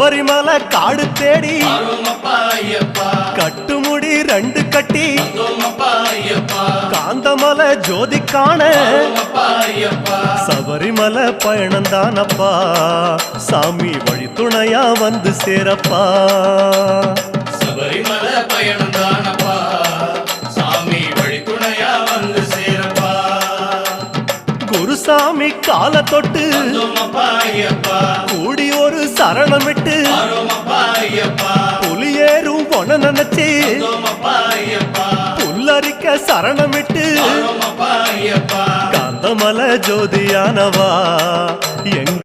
சபரிமலை காடு தேடி கட்டுமுடி 2 கட்டி காந்தமலை ஜோதி காண சபரிமலை பயணந்தானப்பா சாமி வழி துணையா வந்து சேரப்பா சபரிமலை பயணந்தானப்பா சாமி வழி துணையா வந்து சேரப்பா குருசாமி கால தொட்டு கூடி ஒரு சரணமிட்டு புலியேறும் பொன நினைச்சு புல்லரிக்க சரணமிட்டு காந்தமலை ஜோதியானவா எங்க